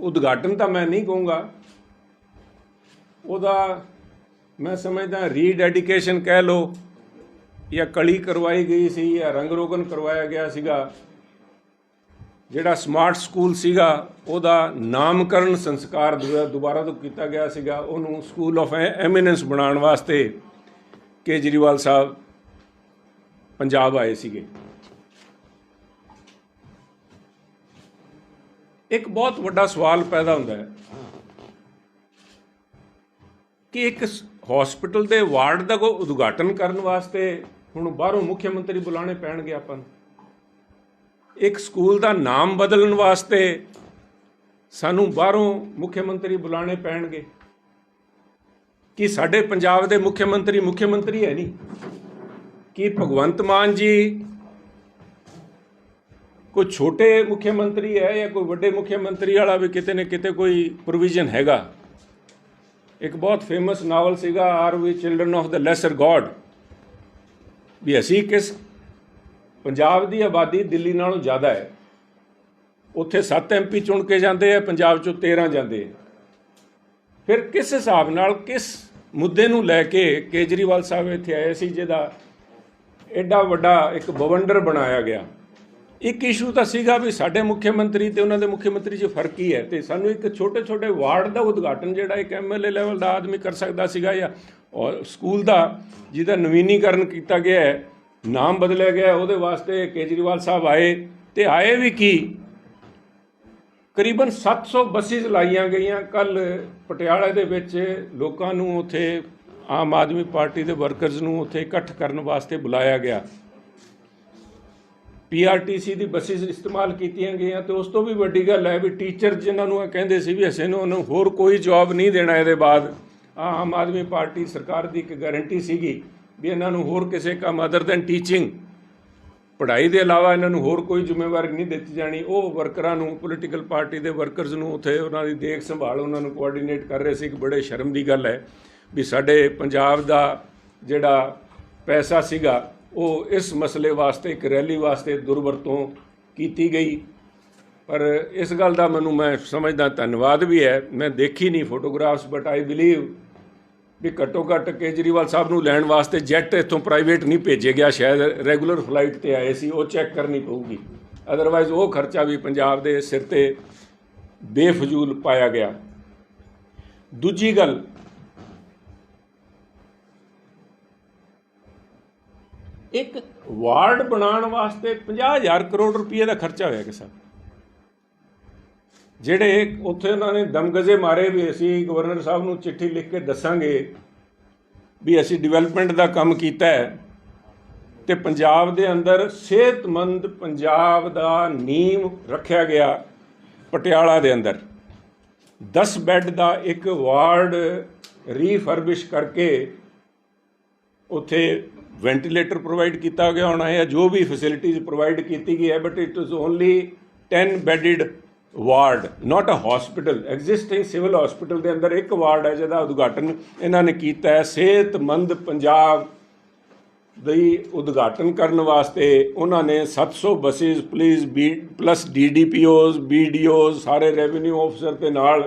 उद्घाटन तो मैं नहीं कहूँगा, ਉਹਦਾ मैं समझदा रीडेडिकेशन कह लो या कली करवाई गई सी या रंग रोगन करवाया गया सीगा। ਜਿਹੜਾ ਸਮਾਰਟ ਸਕੂਲ ਸੀਗਾ ਉਹਦਾ ਨਾਮਕਰਨ ਸੰਸਕਾਰ ਦੁਬਾਰਾ ਤੋਂ ਕੀਤਾ ਗਿਆ ਸੀਗਾ। ਉਹਨੂੰ ਸਕੂਲ ਆਫ ਐਮੀਨੈਂਸ ਬਣਾਉਣ ਵਾਸਤੇ ਕੇਜਰੀਵਾਲ ਸਾਹਿਬ ਪੰਜਾਬ ਆਏ ਸੀਗੇ। ਇੱਕ ਬਹੁਤ ਵੱਡਾ ਸਵਾਲ ਪੈਦਾ ਹੁੰਦਾ ਹੈ ਕਿ ਇੱਕ ਹਸਪੀਟਲ ਦੇ ਵਾਰਡ ਦਾ ਕੋਈ ਉਦਘਾਟਨ ਕਰਨ ਵਾਸਤੇ ਹੁਣ ਬਾਹਰੋਂ ਮੁੱਖ ਮੰਤਰੀ ਬੁਲਾਉਣੇ ਪੈਣਗੇ ਆਪਾਂ ਨੂੰ। एक स्कूल का नाम बदलने वास्ते सानू बाहरों मुख्यमंत्री बुलाने पैणगे कि साडे पंजाब दे मुख्यमंत्री है नहीं कि भगवंत मान जी कोई छोटे मुख्यमंत्री है या कोई बड़े मुख्यमंत्री वाला भी किते न किते कोई प्रोविजन हैगा। एक बहुत फेमस नावल सीगा are we children of the lesser god भी असी किस पंजाब की आबादी दिल्ली नालों ज़्यादा है, उत्थे 7 MP चुन के जाते हैं, पंजाब चों 13 जाते हैं। फिर किस हिसाब नाल किस मुद्दे नूं लैके केजरीवाल साहब इत्थे आए सी जिहदा एडा वड्डा एक बवंडर बनाया गया। एक इशू तो सीगा भी साडे मुख्यमंत्री ते उन्हां दे मुख्यमंत्री 'च फर्क ही है, तो सानूं एक छोटे छोटे वार्ड का उद्घाटन जिहड़ा एक MLA लैवल का आदमी कर सकदा सीगा या और स्कूल का जिहदा नवीनीकरण किया गया है, नाम बदलिया गया, वो वास्ते केजरीवाल साहब आए तो आए भी की करीबन 700 बसिस लाइया गई। कल पटियाला दे विच लोकां नूं उत्थे आम आदमी पार्टी के वर्करस नूं उत्थे इकट्ठ करने वास्ते बुलाया गया। PRTC की बसिस इस्तेमाल कीतियां गईयां तो उस तो भी वड्डी गल है भी टीचर जिन्होंने कहिंदे सी भी असीं नूं होर कोई जॉब नहीं देना, इहदे बाद आम आदमी पार्टी सरकार की एक गारंटी सीगी भी इन्हों होर किसी काम अदर दैन टीचिंग पढ़ाई के अलावा इन्हों होर कोई जिम्मेवारी नहीं दी जानी। वो वर्करां नूं पोलीटिकल पार्टी के वर्करस नूं उत्थे उन्हां दी देख संभाल उन्होंने कोआर्डीनेट कर रहे थे। बड़े शर्म की गल है भी साडे पंजाब दा जिहड़ा पैसा सीगा वो इस मसले वास्ते एक रैली वास्ते दुरवरतों की गई। पर इस गल का मैनूं मैं समझदा धन्यवाद भी है। मैं देखी नहीं फोटोग्राफ्स बट आई बिलीव भी घट्टो घट्ट केजरीवाल साहब नूं लैण वास्ते जैट इत्थों प्राइवेट नहीं भेजे गया, शायद रैगूलर फ्लाइट ते आए सी, वो चैक करनी पऊगी। अदरवाइज़ वो खर्चा भी पंजाब दे सिर ते बेफजूल पाया गया। दूजी गल एक वार्ड बनाने वास्ते 50,000 करोड़ रुपये का खर्चा होया कि साहब ਜਿਹੜੇ ਉੱਥੇ ਉਹਨਾਂ ਨੇ ਦਮਗਜ਼ੇ ਮਾਰੇ ਵੀ ਅਸੀਂ ਗਵਰਨਰ ਸਾਹਿਬ ਨੂੰ ਚਿੱਠੀ ਲਿਖ ਕੇ ਦੱਸਾਂਗੇ ਵੀ ਅਸੀਂ ਡਿਵੈਲਪਮੈਂਟ ਦਾ ਕੰਮ ਕੀਤਾ ਹੈ ਤੇ ਪੰਜਾਬ ਦੇ ਅੰਦਰ ਸਿਹਤਮੰਦ ਪੰਜਾਬ ਦਾ ਨੀਂਹ ਰੱਖਿਆ ਗਿਆ। ਪਟਿਆਲਾ ਦੇ ਅੰਦਰ 10 ਬੈੱਡ ਦਾ ਇੱਕ ਵਾਰਡ ਰੀਫਰਬਿਸ਼ ਕਰਕੇ ਉੱਥੇ ਵੈਂਟੀਲੇਟਰ ਪ੍ਰੋਵਾਈਡ ਕੀਤਾ ਗਿਆ ਹੋਣਾ ਹੈ, ਜੋ ਵੀ ਫੈਸਿਲਿਟੀਜ਼ ਪ੍ਰੋਵਾਈਡ ਕੀਤੀ ਗਈ ਹੈ, but it is only 10 bedded ward not a hospital. Existing civil hospital के अंदर एक वार्ड है जिसका उद्घाटन इन्होंने किया है। सेहतमंद पंजाब दी उद्घाटन करने वास्ते उन्होंने 700 बसिस प्लस DDPOs BDOs सारे रेवन्यू ऑफिसर के नाल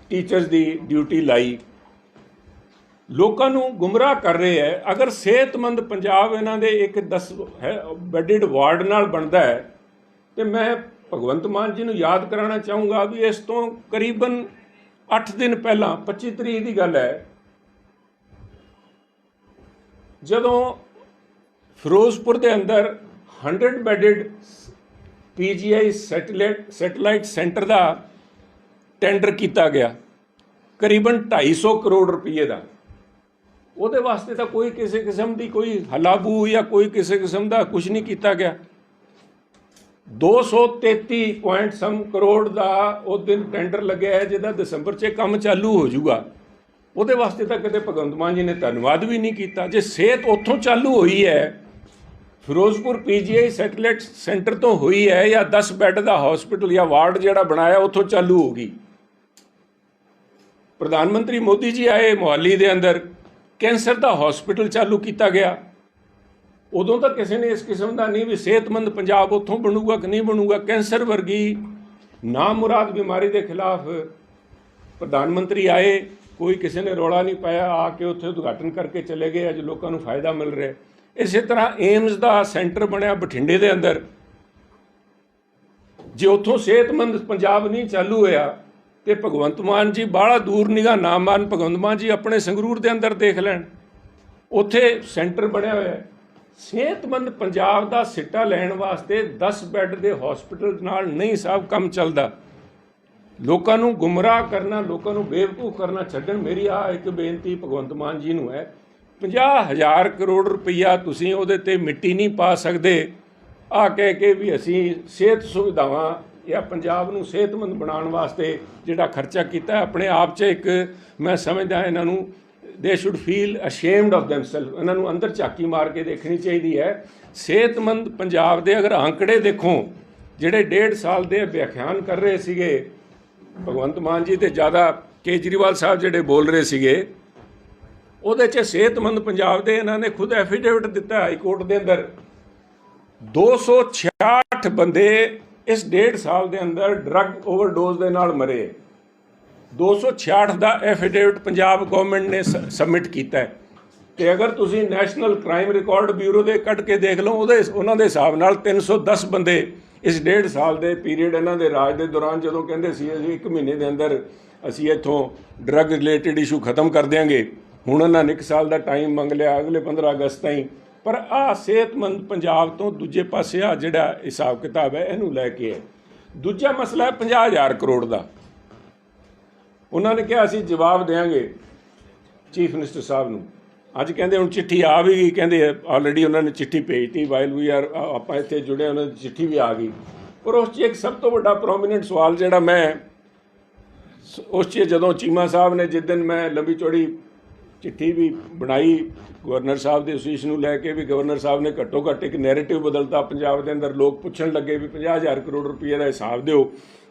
टीचर्स की ड्यूटी लाई। लोगों को गुमराह कर रहे हैं। अगर सेहतमंद पंजाब इन्हों के एक 10 बैडड वार्ड नाल बनता है तो मैं भगवंत मान जी नूं याद कराना चाहूँगा भी इस तो करीबन 8 दिन पहला 25 तरीक की गल है जदों फिरोजपुर के अंदर 100 बैडड PGI सैटेलाइट सेंटर का टेंडर किया गया करीबन 250 करोड़ रुपये का। वो वास्ते तो कोई किसी किस्म की कोई हलाबू या कोई किसी किस्म का कुछ नहीं किया गया। 233 पॉइंट सम करोड़ का उस दिन टेंडर लगे है जिसका दिसंबर से काम चालू हो जाऊगा। वो वास्ते तो कदे भगवंत मान जी ने धन्यवाद भी नहीं किया। जे सेहत उत्थों चालू हुई है फिरोजपुर PGI सैटेलाइट सेंटर तो हुई है या 10 बैड का हॉस्पिटल या वार्ड जोड़ा बनाया उत्थों चालू होगी। प्रधानमंत्री मोदी जी आए मोहाली के अंदर कैंसर का हॉस्पिटल चालू किया गया। उदों तो किसी ने इस किस्म का नहीं भी सेहतमंद पंजाब उत्थों बनूगा कि नहीं बनूगा। कैंसर वर्गी ना मुराद बीमारी के खिलाफ प्रधानमंत्री आए, कोई किसी ने रौला नहीं पाया, आके उत्थे उद्घाटन करके चले गए, अज लोगों को फायदा मिल रहा है। इस तरह एम्स का सेंटर बनया बठिंडे के अंदर, जे उत्थों सेहतमंद पंजाब नहीं चालू होया तो भगवंत मान जी बाहला दूर निगाह ना मान, भगवंत मान जी अपने संगरूर के अंदर देख लैन, उत्थे सेंटर बनया हुआ है। सेहतमंद पंजाब का सिट्टा लैण वास्ते 10 बैड के हॉस्पिटल नाल नहीं साहब काम चलता। लोगों को गुमराह करना, लोगों को बेवकूफ़ करना छड्डण। मेरी आ एक बेनती भगवंत मान जी नूं है, 50,000 करोड़ रुपया तुसीं उहदे ते मिट्टी नहीं पा सकते आ कह के भी असीं सेहत सुविधावां या पंजाब नूं सेहतमंद बनाउण वास्ते जिहड़ा खर्चा कीता अपने आप च एक मैं समझदा इन्हां नूं they should feel ashamed of themselves, इन्हां नूं अंदर झाकी मार के देखनी चाहिए है। सेहतमंद पंजाब दे अगर आंकड़े देखो जिहड़े 1.5 साल दे व्याख्यान कर रहे सीगे भगवंत मान जी ते ज़्यादा केजरीवाल साहब जिहड़े बोल रहे सीगे, ਉਹਦੇ 'ਚ सेहतमंद पंजाब ਦੇ ਇਹਨਾਂ ਨੇ खुद एफिडेविट दिता हाई कोर्ट के अंदर। 266 बंदे इस 1.5 साल के अंदर ड्रग ओवरडोज के नाल मरे। 266 का एफिडेविट पंजाब गवर्नमेंट ने सबमिट किया है। तो अगर तुसी नैशनल क्राइम रिकॉर्ड ब्यूरो के कट के देख लो, उन्होंने हिसाब नाल 310 बंदे इस 1.5 साल के पीरीयड इन्हों के राज के दौरान जो कहते सी असीं 1 महीने के अंदर असीं इत्थों ड्रग रिलेटेड इशू खत्म कर देंगे, हुण उन्होंने 1 साल का टाइम मंग लिया अगले 15 अगस्त ताईं। पर आ सेहतमंद पंजाब तो दूजे पासे आ जिहड़ा हिसाब किताब है इहनूं लैके है। दूजा मसला है 50,000 करोड़ का। उन्होंने कहा असीं जवाब देंगे चीफ मिनिस्टर साहब नूं। अज कहते हुण चिट्ठी आ भी गई, कहते ऑलरेडी उन्होंने चिट्ठी भेजती, वाइल वी आर आपां इत्थे जुड़े उन्होंने चिट्ठी भी आ गई। पर उस एक सब तो वड्डा प्रोमीनेंट सवाल जिहड़ा मैं उस जदों चीमा साहब ने जिस दिन मैं लंबी चौड़ी चिट्ठी भी बनाई गवर्नर साहब के असीस नूं लैके भी गवर्नर साहब ने घट्टो घट्ट एक नैरेटिव बदलता पंजाब के अंदर। लोग पुछण लगे भी 50,000 करोड़ रुपये का हिसाब दिओ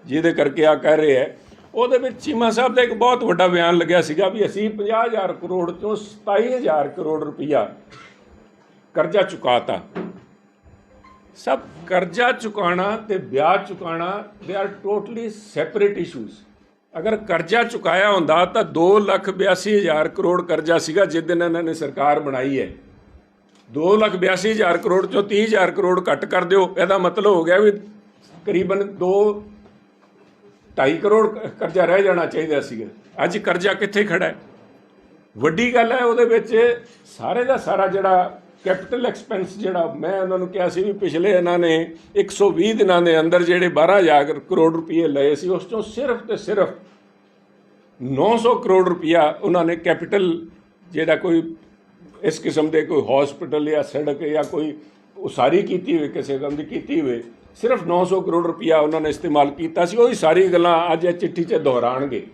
जिहदे करके आ कह रहे हैं। ਉਹਦੇ ਵਿੱਚ चीमा साहब का एक बहुत ਵੱਡਾ बयान लग्या सीगा भी असीं 50,000 करोड़ चों 27,000 करोड़ रुपया कर्जा चुकाता। सब कर्जा चुकाना ते ब्याज चुकाना दे आर टोटली सैपरेट इशूज़। अगर कर्जा चुकाया होंदा तो 2,82,000 करोड़ कर्जा सीगा जिस दिन इन्होंने सरकार बनाई है। 2,82,000 करोड़ चों 30,000 करोड़ घट कर दो, यदा मतलब हो गया भी करीबन 2-2.5 करोड़ कर्जा रह जाना चाहिए सीगा। अज कर्जा कित्थे खड़ा है? वड्डी गल है ਉਹਦੇ ਵਿੱਚ सारे का सारा जिहड़ा कैपिटल एक्सपेंस जिहड़ा मैं उन्होंने कहा सी भी पिछले इन्होंने 120 दिनों के अंदर जिहड़े 12,000 करोड़ रुपये लए सी उस चों सिर्फ तो सिर्फ 900 करोड़ रुपया उन्होंने कैपिटल जिहड़ा कोई इस किस्म के कोई हॉस्पिटल या सड़क या कोई उसारी की हुई किसी काम की की हुई सिर्फ 900 करोड़ रुपया उन्होंने इस्तेमाल किया सी। वही सारी गल्लां अज चिट्ठी च दोहराणगे।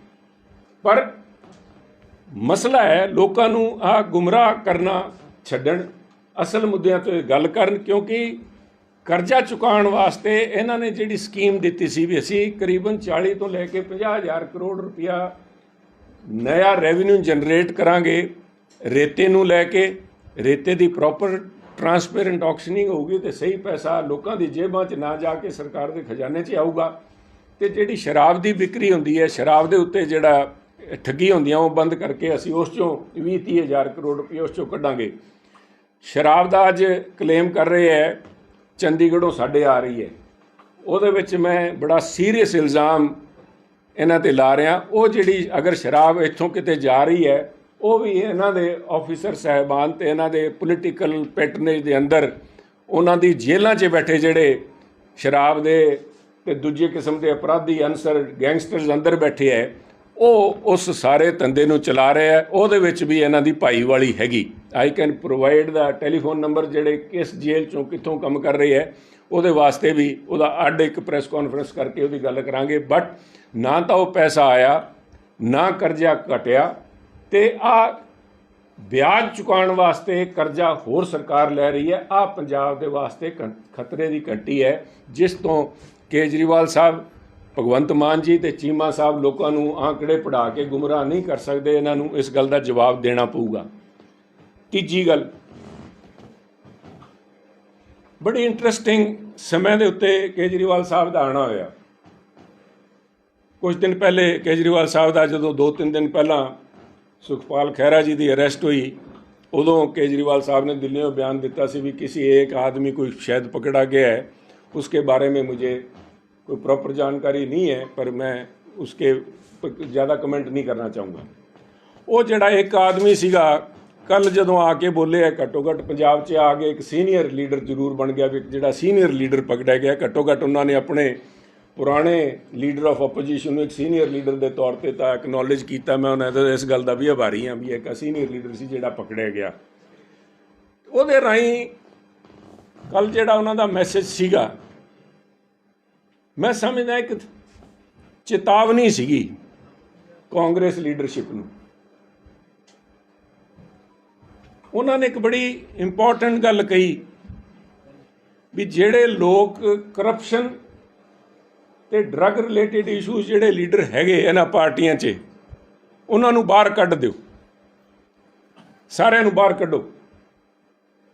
पर मसला है लोगों नूं आ गुमराह करना छड्डण, असल मुद्दों तो गल करन। क्योंकि कर्जा चुकाउण वास्ते इन्होंने जिहड़ी स्कीम दी सी भी असीं करीबन 40 तो लैके 50,000 करोड़ रुपया नया रेवन्यू जनरेट करांगे रेते नूं लैके। रेते की प्रॉपर ट्रांसपेरेंट ऑक्शनिंग होगी तो सही पैसा लोगों की जेबां च ना जाके सरकार के खजाने च आऊगा। तो जिहड़ी शराब की बिक्री हुंदी है, शराब के उत्ते जिहड़ा ठगी होंदियां वो बंद करके असीं उस चों 20-30,000 करोड़ रुपये उस चों कड्डांगे। शराब का अज क्लेम कर रहे हैं चंडीगढ़ों साढ़े आ रही है, ਉਹਦੇ ਵਿੱਚ मैं बड़ा सीरीयस इल्ज़ाम इन्हां ते ला रहा। वो जिहड़ी अगर शराब इत्थों किते जा रही है वो भी इन्हां दे ऑफिसर साहिबान ते इन्हां दे पोलीटिकल पैटरनेज के अंदर उन्हां दी जेलों 'च बैठे जिहड़े शराब दे ते दूजे किस्म के अपराधी अनसर गैंगस्टर्स अंदर बैठे है वो उस सारे धंधे नूं चला रहे हैं। ਉਹਦੇ ਵਿੱਚ भी इन्हां दी भाईवाली हैगी। I can provide the telephone number जिहड़े किस जेल चों कित्थों काम कर रहे है ਉਹਦੇ वास्ते भी ਉਹਦਾ ਅੱਡ एक प्रैस कॉन्फ्रेंस करके ਉਹਦੀ गल करांगे। बट ना तो वो पैसा आया ना कर्जा घटिया ते आ ब्याज चुकाउण वास्ते कर्जा होर सरकार लै रही है। आ पंजाब दे वास्ते खतरे की घंटी है जिस तो केजरीवाल साहब भगवंत मान जी ते चीमा साहब लोगों को आंकड़े पढ़ा के गुमराह नहीं कर सकते। इन्हों इस गल का जवाब देना पऊगा। तीजी गल बड़ी इंटरस्टिंग समय के उत्ते केजरीवाल साहब का आना होया। कुछ दिन पहले केजरीवाल साहब का जो 2-3 दिन पहला सुखपाल खैरा जी की अरेस्ट हुई, उदों केजरीवाल साहब ने दिल्ली में बयान दिता सी भी किसी एक आदमी कोई शायद पकड़ा गया है। उसके बारे में मुझे कोई प्रॉपर जानकारी नहीं है, पर मैं उसके ज़्यादा कमेंट नहीं करना चाहूँगा। वो जड़ा एक आदमी सीगा कल जदों आके बोले है, घट्टो घट्ट पंजाब 'च आ गए एक सीनियर लीडर जरूर बन गया भी जड़ा सीनियर लीडर पकड़ा गया। घट्टो घट्ट उन्होंने अपने पुराने लीडर ऑफ ओपोजिशन एक सीनियर लीडर के तौर पर तो एक्नॉलेज किया। मैं उन्हें इस गल का भी आभारी हाँ भी एक सीनियर लीडर से जोड़ा पकड़िया गया। वो राही कल जोड़ा उन्होंने मैसेज सीगा, मैं समझदा एक चेतावनी सीगी कांग्रेस लीडरशिप नूं। उन्होंने एक बड़ी इंपॉर्टेंट गल कही भी जेड़े लोग करप्शन ते ड्रग रिलेटेड इशूज़ जेड़े लीडर हैगे इन्हां पार्टियां 'च उन्होंने बाहर कढ़ दिओ, सारिਆਂ ਨੂੰ बाहर कढ़ो।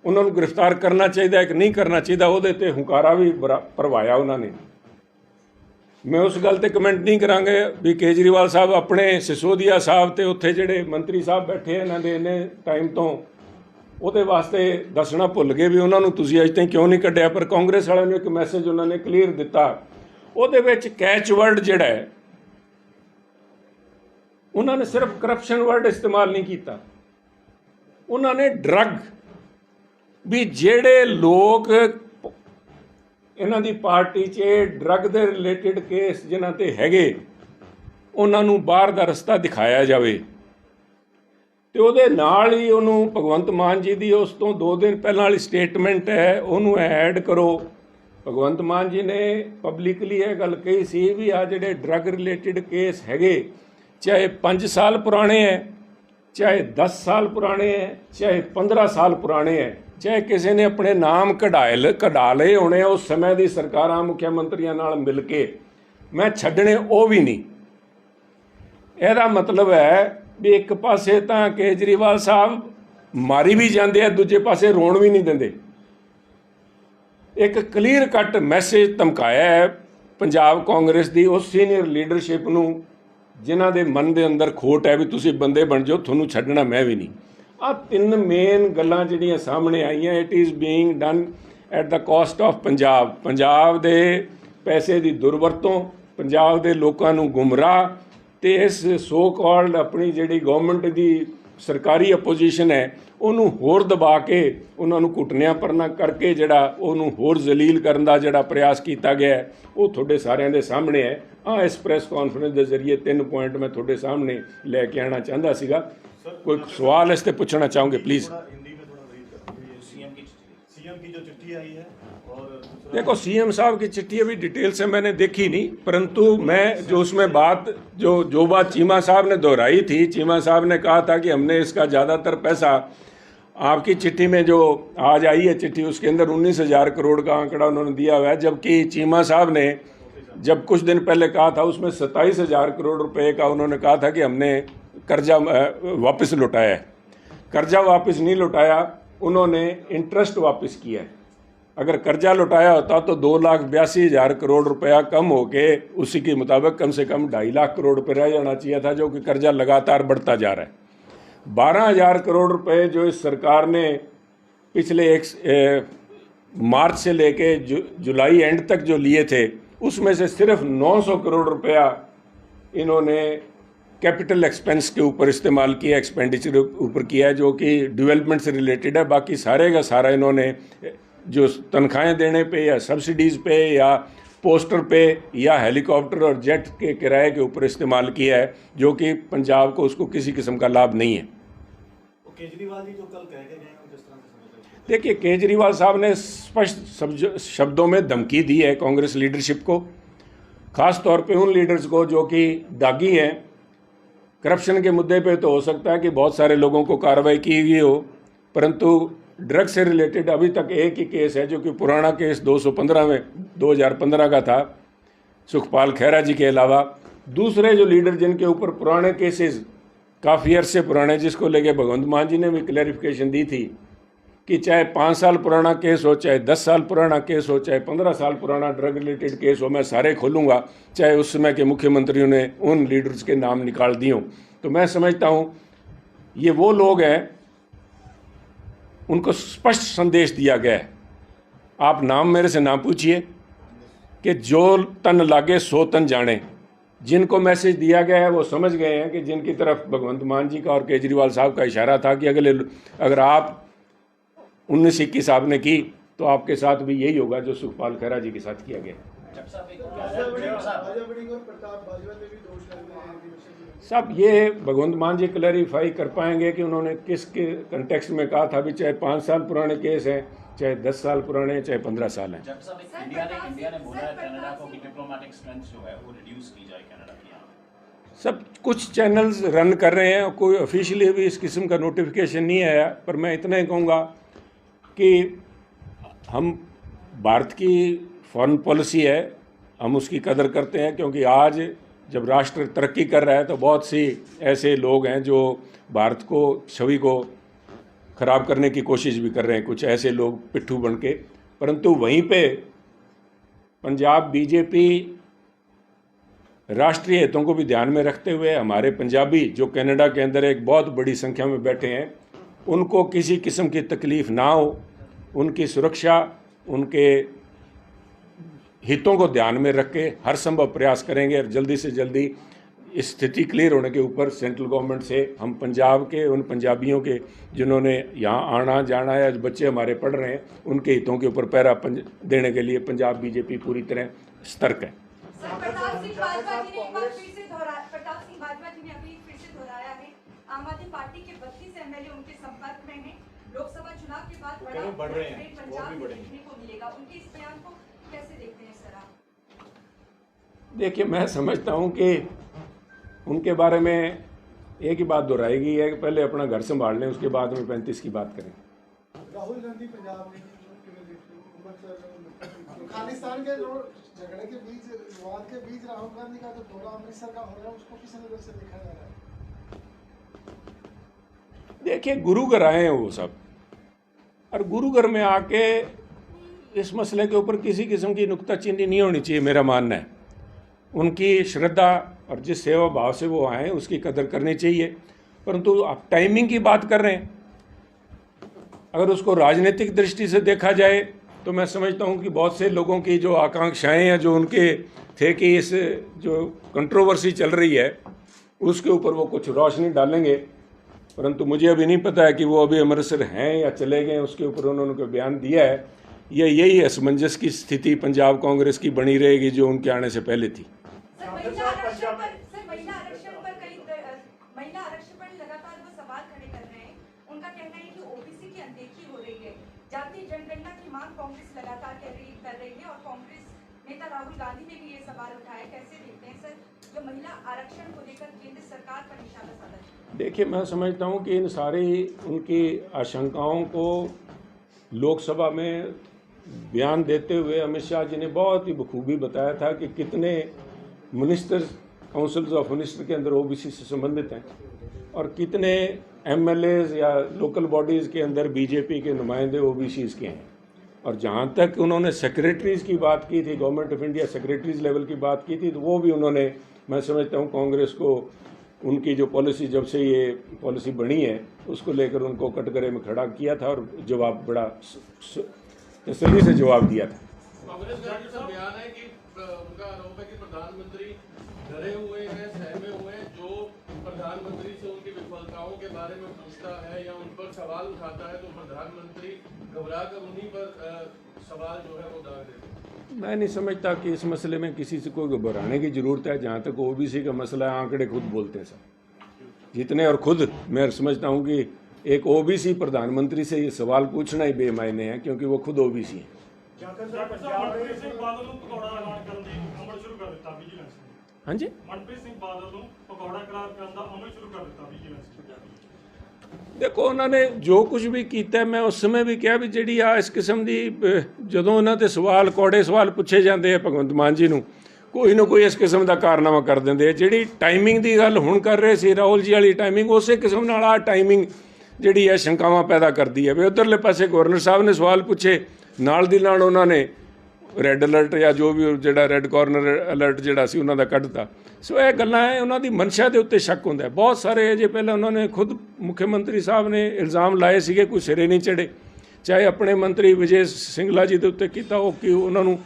उन्होंने गिरफ्तार करना चाहिए कि नहीं करना चाहिए, ਉਹਦੇ ਤੇ ਹੁੰਕਾਰਾ भी भरवाया उन्होंने। मैं उस गल ते कमेंट नहीं करांगे भी केजरीवाल साहब अपने सिसोदिया साहब ते उत्थे जेड़े मंत्री साहब बैठे इन्हां दे इन्ने टाइम तो ਉਹਦੇ वास्ते दसना भुल गए भी उन्होंने तुसीं अज तक क्यों नहीं कढ़िया। पर कांग्रेस वालों ने एक मैसेज उन्होंने क्लीयर दिता, ਉਹਦੇ ਵਿੱਚ कैच वर्ड ਜਿਹੜਾ है उन्होंने सिर्फ करप्शन वर्ड इस्तेमाल नहीं किया। उन्होंने ड्रग भी जेड़े लोग इन्हां दी पार्टी 'च ड्रग दे रिलेटेड केस जिन्हां ते हैगे उन्होंने बाहर दा रस्ता दिखाया जाए। तो ਉਹਦੇ ਨਾਲ ही उन्होंने भगवंत मान जी की उस तो 2 दिन पहला वाली स्टेटमेंट है उन्होंने ऐड करो। भगवंत मान जी ने पब्लिकली यह गल कही सी भी आ ਜਿਹੜੇ ड्रग रिलेटेड केस हैगे चाहे 5 साल पुराने हैं, चाहे 10 साल पुराने हैं, चाहे 15 साल पुराने हैं, चाहे किसी ने अपने नाम कढ़ा लए होने उस समय की सरकारां मुख्यमंत्रियों नाल मिल के, मैं छड्डने वो भी नहीं। ਇਹਦਾ मतलब है भी एक पासे तो केजरीवाल साहब मारी भी जाते हैं, दूजे पासे रोण भी नहीं देंगे। एक क्लीयर कट मैसेज धमकाया है पंजाब कांग्रेस की उस सीनियर लीडरशिप नूं जिन्हां दे मन के अंदर खोट है भी तुसीं बंदे बन जाओ, तुहानूं छड्डना मैं भी नहीं। आ 3 मेन गल्लां जिहड़ियां सामने आईयां, it is being done at the cost of Punjab. Punjab दे पैसे की दुरवरतों, पंजाब दे लोकां नूं गुमराह ते इस सो कॉल्ड अपनी जिहड़ी गवर्नमेंट की सरकारी अपोजिशन है उन्होंने होर दबा के उन्होंने कुटनिया परना करके जिहड़ा उन्होंने होर जलील करन दा जिहड़ा प्रयास किया गया है वो तुहाडे सारिਆਂ दे सामने है। हाँ, इस प्रेस कॉन्फ्रेंस के जरिए 3 पॉइंट मैं तुहाडे सामने लैके आना चाहता सीगा। कोई सवाल इस ते पूछना चाहोगे प्लीज़? देखो, सीएम साहब की चिट्ठी अभी डिटेल से मैंने देखी नहीं, परंतु मैं जो उसमें बात जो बात चीमा साहब ने दोहराई थी, चीमा साहब ने कहा था कि हमने इसका ज़्यादातर पैसा आपकी चिट्ठी में जो आज आई है चिट्ठी उसके अंदर 19,000 करोड़ का आंकड़ा उन्होंने दिया हुआ है, जबकि चीमा साहब ने जब कुछ दिन पहले कहा था उसमें 27,000 करोड़ रुपए का उन्होंने कहा था कि हमने कर्जा वापस लौटाया है। कर्जा वापस नहीं लौटाया, उन्होंने इंटरेस्ट वापस किया है। अगर कर्जा लौटाया होता तो 2,82,000 करोड़ रुपया कम होके उसी के मुताबिक कम से कम 2.5 लाख करोड़ रुपये रह जाना चाहिए था, जो कि कर्जा लगातार बढ़ता जा रहा है। 12,000 करोड़ रुपए जो इस सरकार ने पिछले मार्च से लेके जुलाई एंड तक जो लिए थे उसमें से सिर्फ 900 करोड़ रुपया इन्होंने कैपिटल एक्सपेंस के ऊपर इस्तेमाल किया, एक्सपेंडिचर ऊपर किया है, जो कि डेवलपमेंट से रिलेटेड है। बाकी सारे का सारा इन्होंने जो तनख्वाहें देने पे या सब्सिडीज़ पे या पोस्टर पे या हेलीकॉप्टर और जेट के किराए के ऊपर इस्तेमाल किया है, जो कि पंजाब को उसको किसी किस्म का लाभ नहीं है। केजरीवाल जी जो कल कह के गए हैं किस तरह से समझ रहे हैं? देखिए, केजरीवाल साहब ने स्पष्ट शब्दों में धमकी दी है कांग्रेस लीडरशिप को, ख़ास तौर पे उन लीडर्स को जो कि दागी हैं। करप्शन के मुद्दे पे तो हो सकता है कि बहुत सारे लोगों को कार्रवाई की गई हो, परंतु ड्रग से रिलेटेड अभी तक एक ही केस है, जो कि पुराना केस 2015 का था सुखपाल खैरा जी के अलावा। दूसरे जो लीडर जिनके ऊपर पुराने केसेस काफ़ी अरसे पुराने, जिसको लेके भगवंत मान जी ने भी क्लैरिफिकेशन दी थी कि चाहे 5 साल पुराना केस हो, चाहे 10 साल पुराना केस हो, चाहे 15 साल पुराना ड्रग रिलेटेड केस हो, मैं सारे खोलूँगा, चाहे उस समय के मुख्यमंत्रियों ने उन लीडर्स के नाम निकाल दिए हों। तो मैं समझता हूँ ये वो लोग हैं, उनको स्पष्ट संदेश दिया गया है। आप नाम मेरे से ना पूछिए कि जो तन लागे सो तन जाने। जिनको मैसेज दिया गया है वो समझ गए हैं कि जिनकी तरफ भगवंत मान जी का और केजरीवाल साहब का इशारा था कि अगर आप 19-21 आपने की तो आपके साथ भी यही होगा जो सुखपाल खैरा जी के साथ किया गया। सब ये भगवंत मान जी क्लैरिफाई कर पाएंगे कि उन्होंने किस के कंटेक्स्ट में कहा था। भी चाहे 5 साल पुराने केस हैं, चाहे 10 साल पुराने, चाहे 15 साल हैं। इंडिया ने बोला है कनाडा को कि डिप्लोमेटिक स्ट्रेंथ जो है वो रिड्यूस की जाए कनाडा की यहाँ। सब कुछ चैनल्स रन कर रहे हैं, कोई ऑफिशियली भी इस किस्म का नोटिफिकेशन नहीं आया। पर मैं इतना ही कहूँगा कि हम भारत की फॉरेन पॉलिसी है, हम उसकी कदर करते हैं, क्योंकि आज जब राष्ट्र तरक्की कर रहा है तो बहुत सी ऐसे लोग हैं जो भारत को छवि को ख़राब करने की कोशिश भी कर रहे हैं, कुछ ऐसे लोग पिट्ठू बन के। परंतु वहीं पे पंजाब बीजेपी राष्ट्रीय हितों को भी ध्यान में रखते हुए हमारे पंजाबी जो कनाडा के अंदर एक बहुत बड़ी संख्या में बैठे हैं, उनको किसी किस्म की तकलीफ़ ना हो, उनकी सुरक्षा, उनके हितों को ध्यान में रख के हर संभव प्रयास करेंगे। और जल्दी से जल्दी इस स्थिति क्लियर होने के ऊपर सेंट्रल गवर्नमेंट से हम पंजाब के उन पंजाबियों के जिन्होंने यहाँ आना जाना है, आज बच्चे हमारे पढ़ रहे हैं, उनके हितों के ऊपर पहरा देने के लिए पंजाब बीजेपी पूरी तरह सतर्क है। प्रताप सिंह बाजवा जी ने अभी फिर से दोहराया है, आम आदमी पार्टी के 32 एमएलए उनके संपर्क में हैं। लोकसभा चुनाव के बाद बढ़ रहे हैं, पंजाब में देखने को मिलेगा। उनके इस बयान को कैसे देखते हैं सर आप? देखिए, मैं समझता हूँ कि उनके बारे में एक ही बात दोहराएगी है कि पहले अपना घर संभाल लें, उसके बाद में 35 की बात करें। राहुल गांधी पंजाब में खालिस्तान के झगड़े के बीच, विवाद के बीच राहुल गांधी का जो दौरा अमृतसर का हो रहा है, उसको किस नजर से देखा जा रहा है? देखिए, गुरुघर आए हैं वो सब, और गुरुघर में आके इस मसले के ऊपर किसी किस्म की नुक्ताचीनी नहीं होनी चाहिए, मेरा मानना है। उनकी श्रद्धा और जिस सेवा भाव से वो आए उसकी कदर करनी चाहिए। परंतु आप टाइमिंग की बात कर रहे हैं, अगर उसको राजनीतिक दृष्टि से देखा जाए तो मैं समझता हूं कि बहुत से लोगों की जो आकांक्षाएं हैं, जो उनके थे कि इस जो कंट्रोवर्सी चल रही है उसके ऊपर वो कुछ रोशनी डालेंगे। परंतु मुझे अभी नहीं पता है कि वो अभी अमृतसर हैं या चले गए, उसके ऊपर उन्होंने कोई बयान दिया है। यही असमंजस की स्थिति पंजाब कांग्रेस की बनी रहेगी जो उनके आने से पहले थी। महिला आरक्षण पर लगातार वो सवाल खड़े कर रहे हैं। उनका कहना है कि ओबीसी की अनदेखी हो रही है। जातीय जनगणना की मांग कांग्रेस लगातार कर रही है और कांग्रेस नेता राहुल गांधी ने भी ये सवाल उठाया। कैसे देखते हैं सर जो महिला आरक्षण को लेकर केंद्र सरकार पर निशाना साधा? देखिए, मैं समझता हूँ कि इन सारी उनकी आशंकाओं को लोकसभा में बयान देते हुए अमित शाह जी ने बहुत ही बखूबी बताया था कि कितने मिनिस्टर्स, काउंसिल्स ऑफ मिनिस्टर के अंदर ओबीसी से संबंधित हैं और कितने एमएलएज या लोकल बॉडीज़ के अंदर बीजेपी के नुमाइंदे ओबीसीज के हैं। और जहाँ तक उन्होंने सेक्रेटरीज़ की बात की थी, government of India secretaries level की बात की थी, तो वो भी उन्होंने, मैं समझता हूँ कांग्रेस को उनकी जो पॉलिसी, जब से ये पॉलिसी बनी है उसको लेकर उनको कटघरे में खड़ा किया था और जवाब बड़ा तसल्ली से जवाब दिया था। कांग्रेस का ऐसा बयान है कि उनका आरोप है कि प्रधानमंत्री डरे हुए हैं, सहमे हुए हैं, जो प्रधानमंत्री से उनकी विफलताओं के बारे में पूछता है या उन पर सवाल उठाता है तो प्रधानमंत्री घबरा कर उन्हीं पर सवाल जो है वो दाग देते हैं। मैं नहीं समझता कि इस मसले में किसी से कोई घबराने की ज़रूरत है। जहाँ तक ओबीसी का मसला है, आंकड़े खुद बोलते हैं सब जितने, और खुद मैं समझता हूँ कि एक ओबीसी प्रधानमंत्री से ये सवाल पूछना ही बेमायने है, क्योंकि वो खुद ओबीसी हैं। हाँ जी, मनप्रीत सिंह बादल ਨੂੰ ਪਕੌੜਾ ਕਰਾਰ ਕਰਨ ਦਾ ਅਮਲ ਸ਼ੁਰੂ ਕਰ ਦਿੱਤਾ ਵਿਜੀਲੈਂਸ ਨੇ। देखो, उन्होंने जो कुछ भी किया, मैं उस समय भी कहा भी जी आ इस किस्म की जो उन्होंने सवाल कौड़े सवाल पूछे जाते हैं भगवंत मान जी ਨੂੰ कोई ना कोई इस किस्म का कारनामा कर देंगे। जी टाइमिंग की गल हुण कर रहे सी राहुल जी वाली टाइमिंग, उस किस्म नाल आ टाइमिंग ਜਿਹੜੀ ਹੈ ਸ਼ੰਕਾਵਾਂ ਪੈਦਾ ਕਰਦੀ ਹੈ। ਵੀ ਉੱਧਰਲੇ ਪਾਸੇ ਗਵਰਨਰ ਸਾਹਿਬ ਨੇ ਸਵਾਲ ਪੁੱਛੇ, ਨਾਲ ਦੀ ਨਾਲ ਉਹਨਾਂ ਨੇ ਰੈੱਡ ਅਲਰਟ ਜਾਂ ਜੋ ਵੀ ਜਿਹੜਾ ਰੈੱਡ ਕਾਰਨਰ ਅਲਰਟ ਜਿਹੜਾ ਸੀ ਉਹਨਾਂ ਦਾ ਕੱਢਤਾ। ਸੋ ਇਹ ਗੱਲਾਂ ਹੈ, ਉਹਨਾਂ ਦੀ ਮਨਸ਼ਾ ਦੇ ਉੱਤੇ ਸ਼ੱਕ ਹੁੰਦਾ। ਬਹੁਤ ਸਾਰੇ ਅਜੇ ਪਹਿਲਾਂ ਉਹਨਾਂ ਨੇ ਖੁਦ ਮੁੱਖ ਮੰਤਰੀ ਸਾਹਿਬ ਨੇ ਇਲਜ਼ਾਮ ਲਾਏ ਸੀਗੇ, ਕੋਈ ਸਿਰੇ ਨਹੀਂ ਚੜ੍ਹੇ। ਚਾਹੇ ਆਪਣੇ ਮੰਤਰੀ ਵਿਜੇ ਸਿੰਗਲਾ ਜੀ ਦੇ ਉੱਤੇ ਕੀਤਾ, ਉਹ ਕਿ ਉਹਨਾਂ ਨੂੰ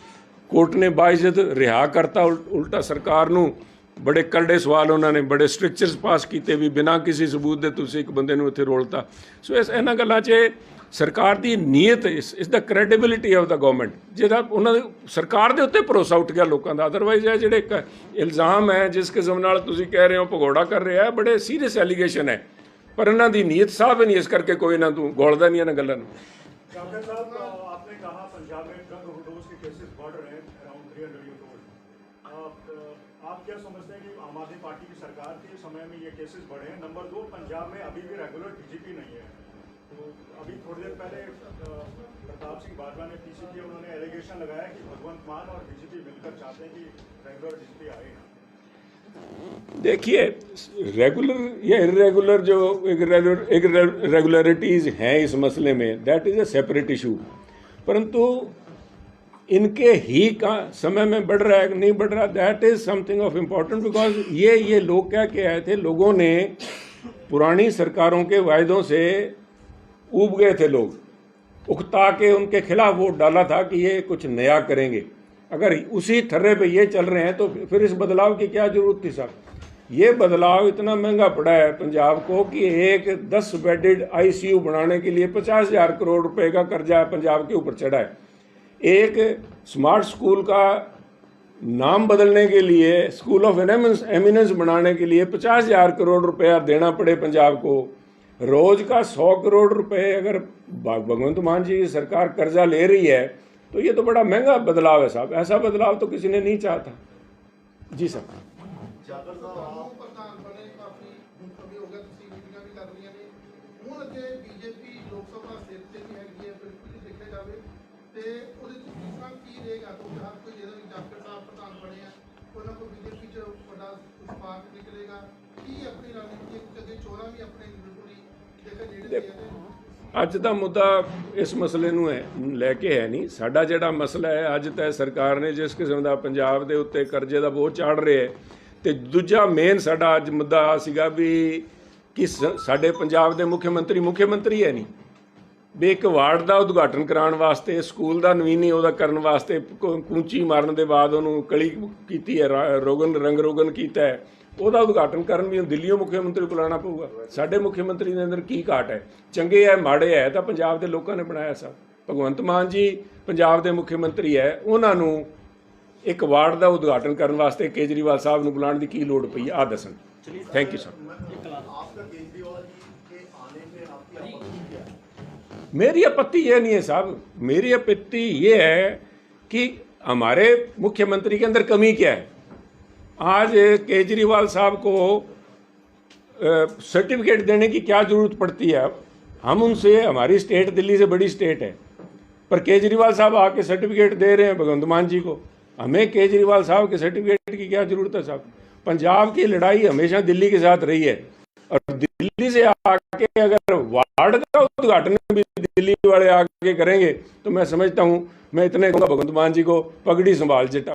ਕੋਰਟ ਨੇ ਬਾਇਜ਼ਤ ਰਿਹਾ ਕਰਤਾ। ਉਲਟਾ ਸਰਕਾਰ ਨੂੰ ਬੜੇ ਕਰੜੇ ਸਵਾਲ ਉਹਨਾਂ ਨੇ, ਬੜੇ ਸਟ੍ਰਿਕਚਰਸ ਪਾਸ ਕੀਤੇ ਵੀ ਬਿਨਾਂ ਕਿਸੇ ਸਬੂਤ ਦੇ ਤੁਸੀਂ ਇੱਕ ਬੰਦੇ ਨੂੰ ਇੱਥੇ ਰੋਲਤਾ। ਸੋ ਇਹਨਾਂ ਗੱਲਾਂ 'ਚ ਸਰਕਾਰ ਦੀ ਨੀਅਤ, ਇਸ ਦਾ ਕ੍ਰੈਡੀਬਿਲਿਟੀ ਆਫ ਦਾ ਗਵਰਨਮੈਂਟ, ਜਿਹਦਾ ਉਹਨਾਂ ਦੇ ਸਰਕਾਰ ਦੇ ਉੱਤੇ ਭਰੋਸਾ ਉੱਠ ਗਿਆ ਲੋਕਾਂ ਦਾ। ਅਦਰਵਾਈਜ਼ ਇਹ ਜਿਹੜੇ ਇੱਕ ਇਲਜ਼ਾਮ ਹੈ ਜਿਸ ਕਿਸਮ ਨਾਲ ਤੁਸੀਂ ਕਹਿ ਰਹੇ ਹੋ ਭਗੌੜਾ ਕਰ ਰਿਹਾ ਹੈ, ਬੜੇ ਸੀਰੀਅਸ ਐਲੀਗੇਸ਼ਨ ਹੈ, ਪਰ ਇਹਨਾਂ ਦੀ ਨੀਅਤ ਸਾਫ਼ ਨਹੀਂ, ਇਸ ਕਰਕੇ ਕੋਈ ਇਹਨਾਂ ਤੋਂ ਗੋਲਦਾ ਨਹੀਂ ਇਹਨਾਂ ਗੱਲਾਂ ਨੂੰ। डॉक्टर साहब आपने कहा पंजाब में ड्रग ओवरडोज के केसेस बढ़ रहे हैं, अराउंड 300 यू टोल्ड। आप क्या समझते हैं कि आम आदमी पार्टी की सरकार के समय में ये केसेस बढ़े हैं? नंबर 2, पंजाब में अभी भी रेगुलर डीजीपी नहीं है। तो अभी थोड़ी देर पहले प्रताप सिंह बाजवा ने पीसीपी, उन्होंने एलिगेशन लगाया कि भगवंत मान और बीजेपी मिलकर चाहते हैं कि रेगुलर डीजीपी आए ना। देखिए, रेगुलर या इरेगुलर जो इरेगुलरिटीज़ हैं इस मसले में, that is a separate issue. परंतु इनके ही का समय में बढ़ रहा है कि नहीं बढ़ रहा, that is something of important. Because ये लोग क्या कह आए थे, लोगों ने पुरानी सरकारों के वायदों से ऊब गए थे, लोग उकता के उनके खिलाफ वोट डाला था कि ये कुछ नया करेंगे। अगर उसी थर्रे पे ये चल रहे हैं तो फिर इस बदलाव की क्या ज़रूरत थी साहब? ये बदलाव इतना महंगा पड़ा है पंजाब को कि एक 10 बेडेड ICU बनाने के लिए 50,000 करोड़ रुपए का कर्जा पंजाब के ऊपर चढ़ा है। एक स्मार्ट स्कूल का नाम बदलने के लिए, स्कूल ऑफ एमिनेंस बनाने के लिए 50,000 करोड़ रुपया देना पड़े पंजाब को। रोज़ का 100 करोड़ रुपए अगर भगवंत मान जी की सरकार कर्जा ले रही है तो ये तो बड़ा महंगा बदलाव है साहब। ऐसा बदलाव तो किसी ने नहीं चाहता। जी साहब। ਪ੍ਰਧਾਨ ਬਣੇ ਕਾਫੀ ਕਮੀ ਹੋ ਗਿਆ, ਤੁਸੀਂ ਮੀਟਿੰਗਾਂ ਵੀ ਕਰ ਰਹੀਆਂ ਨੇ ਹੁਣ, ਅੱਗੇ ਬੀਜੇਪੀ ਲੋਕ ਸਭਾ ਸਿਰ ਤੇ ਵੀ ਹੈਗੀ ਹੈ, ਬਿਲਕੁਲ ਹੀ ਦੇਖਿਆ ਜਾਵੇ ਤੇ ਉਹਦੇ ਚ ਕਿਸ ਤਰ੍ਹਾਂ ਕੀ ਰਹੇਗਾ? ਕਿਉਂਕਿ ਹਰ ਕੋਈ ਜਿਹਦਾ ਵੀ ਡਾਕਟਰ ਸਾਹਿਬ ਪ੍ਰਧਾਨ ਬਣੇ ਆ, ਕੋਈ ਨਾ ਕੋਈ ਬੀਜੇਪੀ ਚ ਵੱਡਾ ਸਪਾਰਕ ਨਿਕਲੇਗਾ। ਕੀ ਆਪਣੀ ਰਣਨੀਤੀ ਹੈ? ਅੱਗੇ ਚੋਣਾਂ ਵੀ ਆਪਣੇ ਬਿਲਕੁਲ ਹੀ ਦੇਖੇ ਨੇੜੇ ਤੇ ਅੱਜ ਦਾ ਮੁੱਦਾ ਇਸ ਮਸਲੇ ਨੂੰ ਲੈ ਕੇ ਹੈ ਨਹੀਂ। ਸਾਡਾ ਜਿਹੜਾ ਮਸਲਾ ਹੈ, ਅੱਜ ਤਾਂ ਸਰਕਾਰ ਨੇ ਜਿਸ ਕਿਸਮ ਦਾ ਪੰਜਾਬ ਦੇ ਉੱਤੇ ਕਰਜ਼ੇ ਦਾ ਬੋਝ ਚਾੜ ਰਿਹਾ ਹੈ, ਤੇ ਦੂਜਾ ਮੇਨ ਸਾਡਾ ਅੱਜ ਮੁੱਦਾ ਆ ਸੀਗਾ ਵੀ ਕਿ ਸਾਡੇ ਪੰਜਾਬ ਦੇ ਮੁੱਖ ਮੰਤਰੀ ਹੈ ਨਹੀਂ, ਵੀ ਇੱਕ ਵਾਰਡ ਦਾ ਉਦਘਾਟਨ ਕਰਾਉਣ ਵਾਸਤੇ, ਸਕੂਲ ਦਾ ਨਵੀਨੀ ਉਹਦਾ ਕਰਨ ਵਾਸਤੇ ਕੂੰਚੀ ਮਾਰਨ ਦੇ ਬਾਅਦ ਉਹਨੂੰ ਕਲੀ ਕੀਤੀ ਹੈ, ਰੰਗ ਰੋਗਨ ਕੀਤਾ ਹੈ, ਉਹਦਾ ਉਦਘਾਟਨ ਕਰਨ ਵੀ ਦਿੱਲੀੋਂ ਮੁੱਖ ਮੰਤਰੀ ਬੁਲਾਉਣਾ ਪਊਗਾ। ਸਾਡੇ ਮੁੱਖ ਮੰਤਰੀ ਦੇ ਅੰਦਰ ਕੀ ਘਾਟ ਹੈ? ਚੰਗੇ ਹੈ ਮਾੜੇ ਹੈ ਤਾਂ ਪੰਜਾਬ ਦੇ ਲੋਕਾਂ ਨੇ ਬਣਾਇਆ ਸਭ। ਭਗਵੰਤ ਮਾਨ ਜੀ ਪੰਜਾਬ ਦੇ ਮੁੱਖ ਮੰਤਰੀ ਹੈ, ਉਹਨਾਂ ਨੂੰ ਇੱਕ ਵਾਰਡ ਦਾ ਉਦਘਾਟਨ ਕਰਨ ਵਾਸਤੇ ਕੇਜਰੀਵਾਲ ਸਾਹਿਬ ਨੂੰ ਬੁਲਾਉਣ ਦੀ ਕੀ ਲੋੜ ਪਈ ਆ ਦੱਸਣ। Thank you sir. मेरी आपत्ति ये नहीं है साहब, मेरी आपत्ति ये है कि हमारे मुख्यमंत्री के अंदर कमी क्या है। आज केजरीवाल साहब को सर्टिफिकेट देने की क्या ज़रूरत पड़ती है? हम उनसे, हमारी स्टेट दिल्ली से बड़ी स्टेट है, पर केजरीवाल साहब आके सर्टिफिकेट दे रहे हैं भगवंत मान जी को। हमें केजरीवाल साहब के सर्टिफिकेट की क्या ज़रूरत है साहब? पंजाब की लड़ाई हमेशा दिल्ली के साथ रही है, और दिल्ली से आके अगर वार्ड का उद्घाटन भी दिल्ली वाले आके करेंगे तो मैं समझता हूँ, मैं इतने कहूँगा भगवंत मान जी को, पगड़ी संभाल जटा।